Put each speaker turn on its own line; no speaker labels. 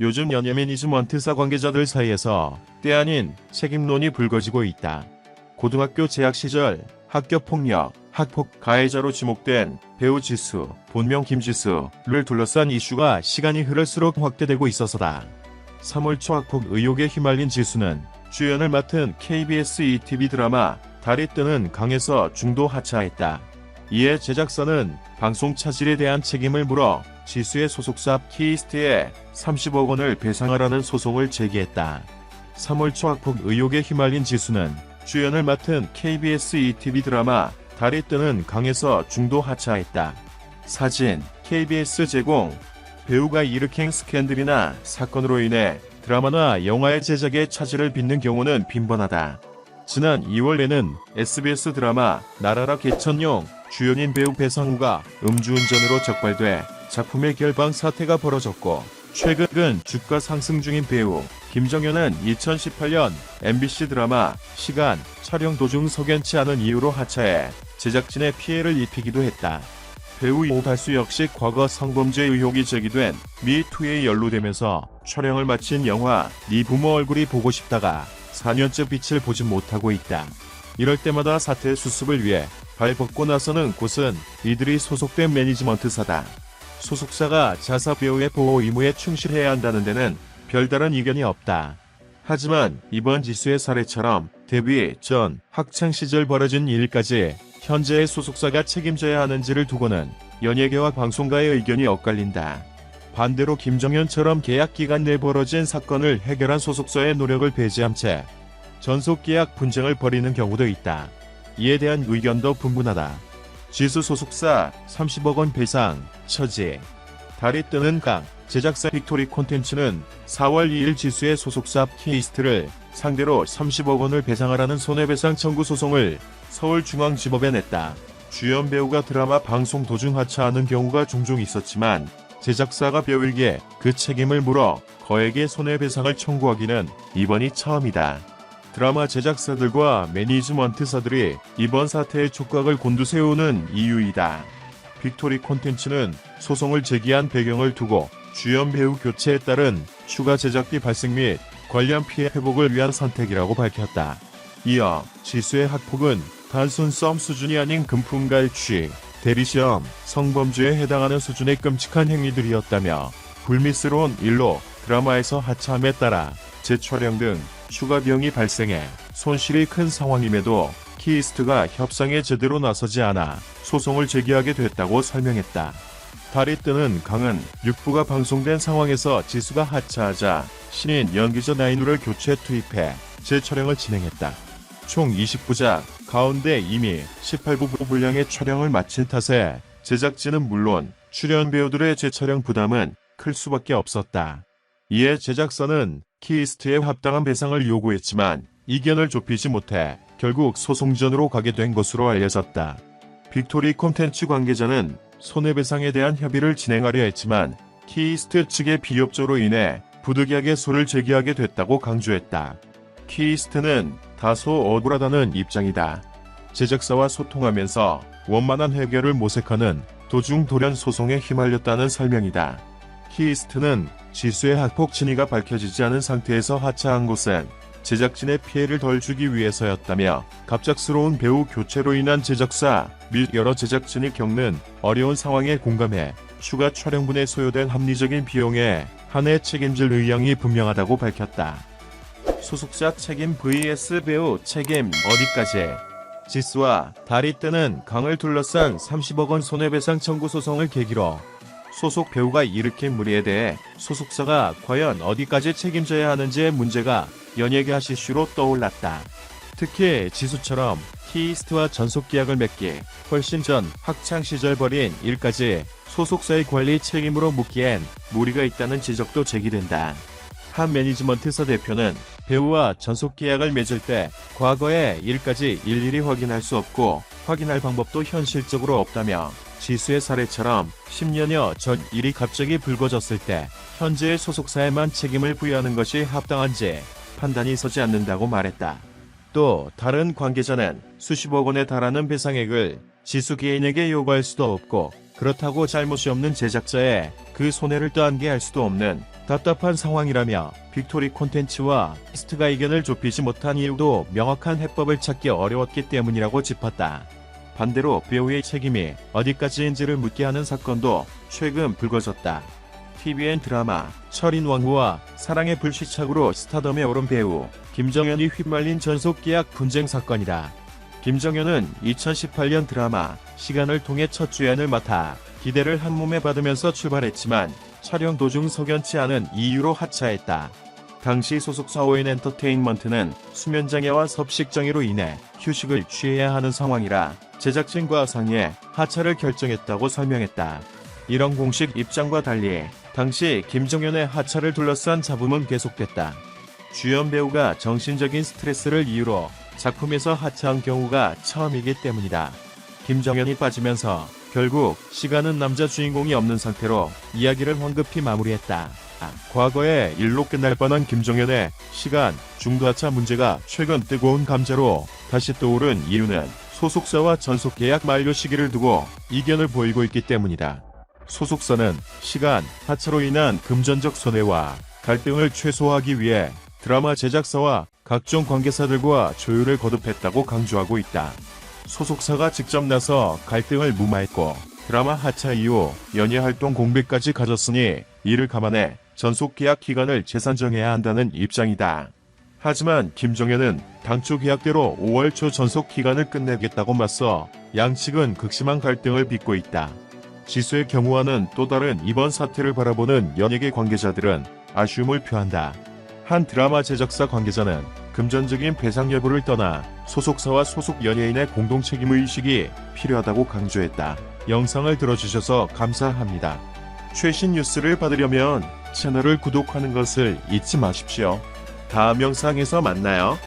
요즘 연예 매니지먼트사 관계자들 사이에서 때 아닌 책임론이 불거지고 있다. 고등학교 재학 시절 학교폭력, 학폭 가해자로 지목된 배우 지수, 본명 김지수를 둘러싼 이슈가 시간이 흐를수록 확대되고 있어서다. 3월 초 학폭 의혹에 휘말린 지수는 주연을 맡은 KBS ETV 드라마 달이 뜨는 강에서 중도 하차했다. 이에 제작사는 방송 차질에 대한 책임을 물어 지수의 소속사 키이스트에 30억 원을 배상하라는 소송을 제기했다. 3월 초 학폭 의혹에 휘말린 지수는 주연을 맡은 KBS ETV 드라마 달이 뜨는 강에서 중도 하차했다. 사진, KBS 제공. 배우가 일으킨 스캔들이나 사건으로 인해 드라마나 영화의 제작에 차질을 빚는 경우는 빈번하다. 지난 2월에는 SBS 드라마 나라라 개천용 주연인 배우 배상우가 음주운전으로 적발돼 작품의 결방 사태가 벌어졌고, 최근 주가 상승 중인 배우 김정현은 2018년 MBC 드라마 시간 촬영 도중 석연치 않은 이유로 하차해 제작진에 피해를 입히기도 했다. 배우 오발수 역시 과거 성범죄 의혹이 제기된 미투에 연루되면서 촬영을 마친 영화 네 부모 얼굴이 보고 싶다가 4년째 빛을 보지 못하고 있다. 이럴 때마다 사태 수습을 위해 발벗고 나서는 곳은 이들이 소속된 매니지먼트사다. 소속사가 자사 배우의 보호 의무에 충실해야 한다는 데는 별다른 이견이 없다. 하지만 이번 지수의 사례처럼 데뷔 전 학창시절 벌어진 일까지 현재의 소속사가 책임져야 하는지를 두고는 연예계와 방송가의 의견이 엇갈린다. 반대로 김정현처럼 계약기간 내 벌어진 사건을 해결한 소속사의 노력을 배제한 채 전속계약 분쟁을 벌이는 경우도 있다. 이에 대한 의견도 분분하다. 지수 소속사 30억 원 배상 처지. 달이 뜨는 강 제작사 빅토리 콘텐츠는 4월 2일 지수의 소속사 키이스트를 상대로 30억 원을 배상하라는 손해배상 청구 소송을 서울중앙지법에 냈다. 주연 배우가 드라마 방송 도중 하차하는 경우가 종종 있었지만 제작사가 배우에게 그 책임을 물어 거액의 손해배상을 청구하기는 이번이 처음이다. 드라마 제작사들과 매니지먼트사들이 이번 사태의 촉각을 곤두세우는 이유이다. 빅토리 콘텐츠는 소송을 제기한 배경을 두고 주연 배우 교체에 따른 추가 제작비 발생 및 관련 피해 회복을 위한 선택이라고 밝혔다. 이어 지수의 학폭은 단순 썸 수준이 아닌 금품갈취, 대리시험, 성범죄에 해당하는 수준의 끔찍한 행위들이었다며 불미스러운 일로 드라마에서 하차함에 따라 재촬영 등 추가 비용이 발생해 손실이 큰 상황임에도 키이스트가 협상에 제대로 나서지 않아 소송을 제기하게 됐다고 설명했다. 달이 뜨는 강은 6부가 방송된 상황에서 지수가 하차하자 신인 연기자 나인우를 교체 투입해 재촬영을 진행했다. 총 20부작 가운데 이미 18부 분량의 촬영을 마친 탓에 제작진은 물론 출연 배우들의 재촬영 부담은 클 수밖에 없었다. 이에 제작사는 키이스트에 합당한 배상을 요구했지만 이견을 좁히지 못해 결국 소송전으로 가게 된 것으로 알려졌다. 빅토리 콘텐츠 관계자는 손해배상에 대한 협의를 진행하려 했지만 키이스트 측의 비협조로 인해 부득이하게 소를 제기하게 됐다고 강조했다. 키이스트는 다소 억울하다는 입장이다. 제작사와 소통하면서 원만한 해결을 모색하는 도중 돌연 소송에 휘말렸다는 설명이다. 키이스트는 지수의 학폭 진위가 밝혀지지 않은 상태에서 하차한 것은 제작진의 피해를 덜 주기 위해서였다며 갑작스러운 배우 교체로 인한 제작사 및 여러 제작진이 겪는 어려운 상황에 공감해 추가 촬영분에 소요된 합리적인 비용에 한해 책임질 의향이 분명하다고 밝혔다. 소속사 책임 vs 배우 책임 어디까지? 지수와 달이 뜨는 강을 둘러싼 30억 원 손해배상 청구 소송을 계기로 소속 배우가 일으킨 무리에 대해 소속사가 과연 어디까지 책임져야 하는지의 문제가 연예계 핫이슈로 떠올랐다. 특히 지수처럼 키이스트와 전속계약을 맺기 훨씬 전 학창시절 벌인 일까지 소속사의 관리 책임으로 묻기엔 무리가 있다는 지적도 제기된다. 한 매니지먼트사 대표는 배우와 전속계약을 맺을 때 과거의 일까지 일일이 확인할 수 없고 확인할 방법도 현실적으로 없다며 지수의 사례처럼 10년여 전 일이 갑자기 불거졌을 때 현재의 소속사에만 책임을 부여하는 것이 합당한지 판단이 서지 않는다고 말했다. 또 다른 관계자는 수십억 원에 달하는 배상액을 지수 개인에게 요구할 수도 없고 그렇다고 잘못이 없는 제작자의 그 손해를 떠안게 할 수도 없는 답답한 상황이라며 빅토리 콘텐츠와 스트가 의견을 좁히지 못한 이유도 명확한 해법을 찾기 어려웠기 때문이라고 짚었다. 반대로 배우의 책임이 어디까지인지를 묻게 하는 사건도 최근 불거졌다. TVN 드라마 철인왕후와 사랑의 불시착으로 스타덤에 오른 배우 김정현이 휘말린 전속계약 분쟁 사건이다. 김정현은 2018년 드라마 시간을 통해 첫 주연을 맡아 기대를 한몸에 받으면서 출발했지만 촬영 도중 석연치 않은 이유로 하차했다. 당시 소속사 ON엔터테인먼트는 수면장애와 섭식장애로 인해 휴식을 취해야 하는 상황이라 제작진과 상의해 하차를 결정했다고 설명했다. 이런 공식 입장과 달리 당시 김정현의 하차를 둘러싼 잡음은 계속됐다. 주연 배우가 정신적인 스트레스를 이유로 작품에서 하차한 경우가 처음이기 때문이다. 김정현이 빠지면서 결국 시간은 남자 주인공이 없는 상태로 이야기를 황급히 마무리했다. 과거에 일로 끝날 뻔한 김정현의 시간 중도하차 문제가 최근 뜨거운 감자로 다시 떠오른 이유는 소속사와 전속계약 만료 시기를 두고 이견을 보이고 있기 때문이다. 소속사는 시간 하차로 인한 금전적 손해와 갈등을 최소화하기 위해 드라마 제작사와 각종 관계사들과 조율을 거듭했다고 강조하고 있다. 소속사가 직접 나서 갈등을 무마했고 드라마 하차 이후 연예 활동 공백까지 가졌으니 이를 감안해 전속 계약 기간을 재산정해야 한다는 입장이다. 하지만 김정현은 당초 계약대로 5월 초 전속 기간을 끝내겠다고 맞서 양측은 극심한 갈등을 빚고 있다. 지수의 경우와는 또 다른 이번 사태를 바라보는 연예계 관계자들은 아쉬움을 표한다. 한 드라마 제작사 관계자는 금전적인 배상 여부를 떠나 소속사와 소속 연예인의 공동 책임의식이 필요하다고 강조했다. 영상을 들어주셔서 감사합니다. 최신 뉴스를 받으려면 채널을 구독하는 것을 잊지 마십시오. 다음 영상에서 만나요.